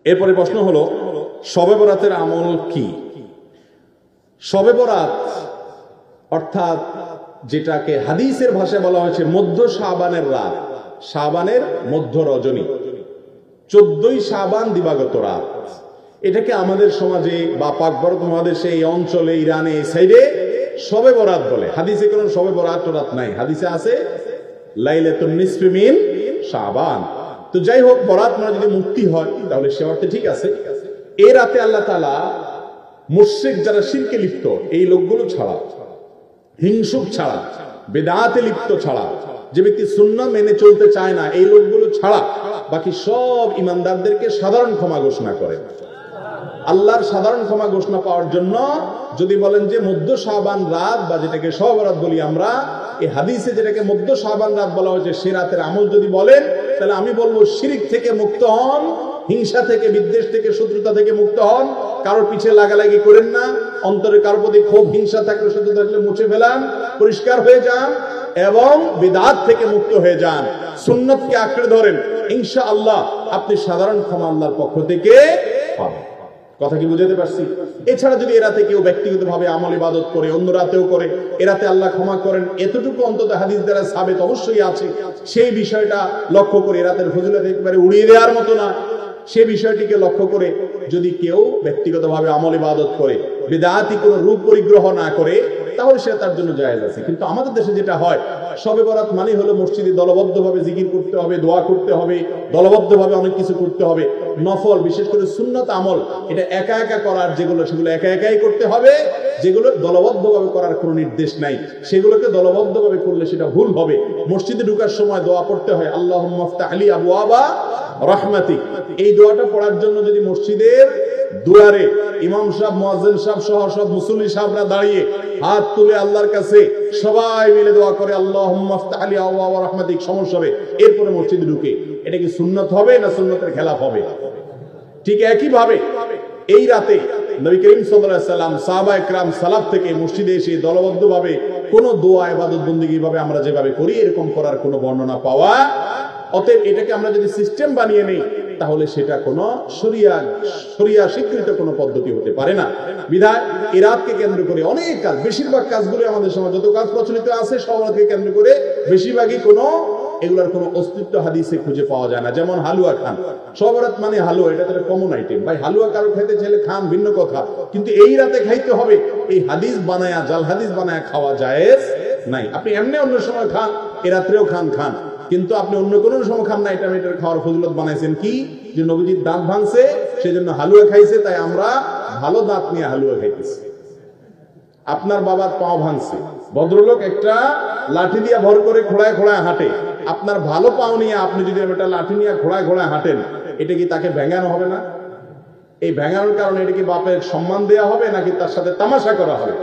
এরপরে প্রশ্ন হলো শবে বরাতের আমল কি? শবে বরাত অর্থাৎ যেটাকে হাদিসের ভাষায় বলা হয়েছে মধ্য শাবানের রাত, শাবানের মধ্য রজনী, 14ই শাবান দিবাগত রাত। এটাকে আমাদের সমাজে বা পাক ভারত মহাদেশে এই অঞ্চলে, ইরানে, এই সাইডে শবে বরাত বলে। হাদিসে কোনো শবে বরাত রাত নাই, হাদিসে আছে লাইলাতুন নিসফি মিন শাবান। তো যাই হোক, বরাত মানে যদি মুক্তি হয় তাহলে সে অর্থে ঠিক আছে। এই রাতে আল্লাহ তাআলা মুশরিক যারা শিরকে লিপ্ত এই লোকগুলো ছাড়া, হিংসুক ছাড়া, বেদাতে লিপ্ত ছাড়া, যে ব্যক্তি সুন্নাহ মেনে চলতে চায় না এই লোকগুলো ছাড়া বাকি সব ইমানদারদেরকে সাধারণ ক্ষমা ঘোষণা করেন। আল্লাহর সাধারণ ক্ষমা ঘোষণা পাওয়ার জন্য যদি বলেন যে মধ্য শাবান রাত বা যেটাকে শবে বরাত বলি আমরা, এই হাদিসে যেটাকে মধ্য শাবান রাত বলা হয়েছে সে রাতের আমল যদি বলেন তাহলে আমি বলবো শিরক থেকে মুক্ত হন, হিংসা থেকে, বিদ্বেষ থেকে, শত্রুতা থেকে মুক্ত হন, কারোর পিছে লাগালাগি করেন না, অন্তরে কারোর প্রতি ক্ষোভ, হিংসা থাকলে, শত্রুতা থাকলে মুছে ফেলান, পরিষ্কার হয়ে যান এবং বিদআত থেকে মুক্ত হয়ে যান, সুন্নতকে আঁকড়ে ধরেন, ইনশাআল্লাহ আপনি সাধারণ ক্ষমা আল্লাহর পক্ষ থেকে পাবেন। কথা কি বুঝাতে পারছি? এছাড়া যদি এরাতে কেউ ব্যক্তিগতভাবে আমল ইবাদত করে, অন্য রাতেও করে, এরাতে আল্লাহ ক্ষমা করেন, এতটুকু অন্তত হাদিস দ্বারা সাবেত অবশ্যই আছে। সেই বিষয়টা লক্ষ্য করে, এরাতের ফজিলত একেবারে উড়িয়ে দেওয়ার মতো না, সে বিষয়টিকে লক্ষ্য করে যদি কেউ ব্যক্তিগতভাবে আমল ইবাদত করে, বিদআতি কোনো রূপ পরিগ্রহ না করে, তাহলে সেটা তার জন্য জায়েজ আছে। কিন্তু আমাদের দেশে যেটা হয়, শবে বরাত মানে হলো মসজিদে দলবদ্ধভাবে জিকির করতে হবে, দোয়া করতে হবে, দলবদ্ধভাবে অনেক কিছু করতে হবে, নফল বিশেষ করে সুন্নত আমল এটা একা একা করার যেগুলো সেগুলো একা একাই করতে হবে, যেগুলো দলবদ্ধভাবে করার কোনো নির্দেশ নাই সেগুলোকে দলবদ্ধভাবে করলে সেটা ভুল হবে। মসজিদে ঢোকার সময় দোয়া পড়তে হয় আল্লাহুম্মা ইফতাহ লি আবওয়াবা রাহমাতিক। এই দোয়াটা পড়ার জন্য যদি মসজিদের দুয়ারে ইমাম সাহেব, মুয়াজ্জিন সাহেব সহ সব মুসল্লি সাহেবরা দাঁড়িয়ে হাত তুলে আল্লাহর কাছে সবাই মিলে দোয়া করে আল্লাহুম্মা ইফতাহ লি আবওয়াবা রাহমাতিক সমস্বরে, এরপরে মসজিদে ঢুকে, এটা কি সুন্নাত হবে না সুন্নাতের খেলাফ হবে? ঠিক একই ভাবে এই রাতে নবী করিম সাল্লাল্লাহু আলাইহি সাল্লাম, সাহাবায়ে কেরাম, সালাফ থেকে মসজিদে এসে দলবদ্ধভাবে কোন দোয়া ইবাদত বندگی ভাবে আমরা যেভাবে করি এরকম করার কোনো বর্ণনা পাওয়া। অতএব এটাকে আমরা যদি সিস্টেম বানিয়ে নেই তাহলে সেটা কোনো শরিয়া স্বীকৃত কোনো পদ্ধতি হতে পারে না। বিধায় এই রাতকে কেন্দ্র করে অনেক কাজ, বেশিরভাগ কাজগুলো আমাদের সমাজ যত কাজ প্রচলিত আছে সবকে কেন্দ্র করে বেশিরভাগই কোনো এগুলোর কোনো অস্তিত্ব হাদিসে খুঁজে পাওয়া যায় না। যেমন হালুয়া খান, শবে বরাত মানে হালুয়া, এটা তো কমন আইটেম। ভাই হালুয়া কারো খাইতে চাইলে খান, ভিন্ন কথা, কিন্তু এই রাতে খাইতে হবে এই হাদিস বানায়া, জাল হাদিস বানায়া খাওয়া জায়েজ নাই। আপনি এমনি অন্য সময় খান, এই রাত্রেও খান, কিন্তু আপনি অন্য কোনো সময় খান না। এটা খাওয়ার ফজিলত বানাইছেন কি, যে নবীজির দাঁত ভাঙছে সেজন্য হালুয়া খাইছে, তাই আমরা ভালো দাঁত নিয়ে হালুয়া খাইতেছি। আপনার বাবার পাও ভাঙছে, ভদ্রলোক একটা লাঠি দিয়ে ভর করে খোড়ায় খোড়ায় হাঁটে, আপনার ভালো পাও নিয়ে আপনি যদি একটা লাঠি নিয়ে খোড়ায় খোড়ায় হাঁটেন, এটা কি তাকে ভেঙানো হবে না? এই ভেঙানোর কারণে এটা কি বাপের সম্মান দেওয়া হবে নাকি তার সাথে তামাশা করা হবে?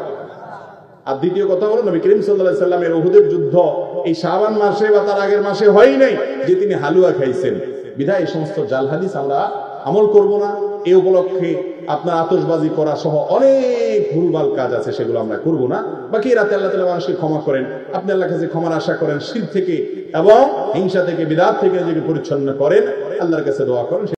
আর দ্বিতীয় কথা হলো নবী করিম সাল্লাল্লাহু আলাইহি সাল্লামের উহুদের যুদ্ধ এই শাবান মাসে বা তার আগের মাসে হয়ই নাই যে তিনি হালুয়া খাইছেন। বিধায় এই সমস্ত জাল হাদিস আমরা আমল করব না। এই উপলক্ষে আপনার আতশবাজি করা সহ অনেক ভুলভাল কাজ আছে, সেগুলো আমরা করব না। বাকি রাতে আল্লাহ তাআলা মানুষকে ক্ষমা করেন, আপনি আল্লাহর কাছে ক্ষমার আশা করেন, শিরক থেকে এবং হিংসা থেকে, বিদআত থেকে নিজেকে পরিচ্ছন্ন করেন, আল্লাহর কাছে দোয়া করেন।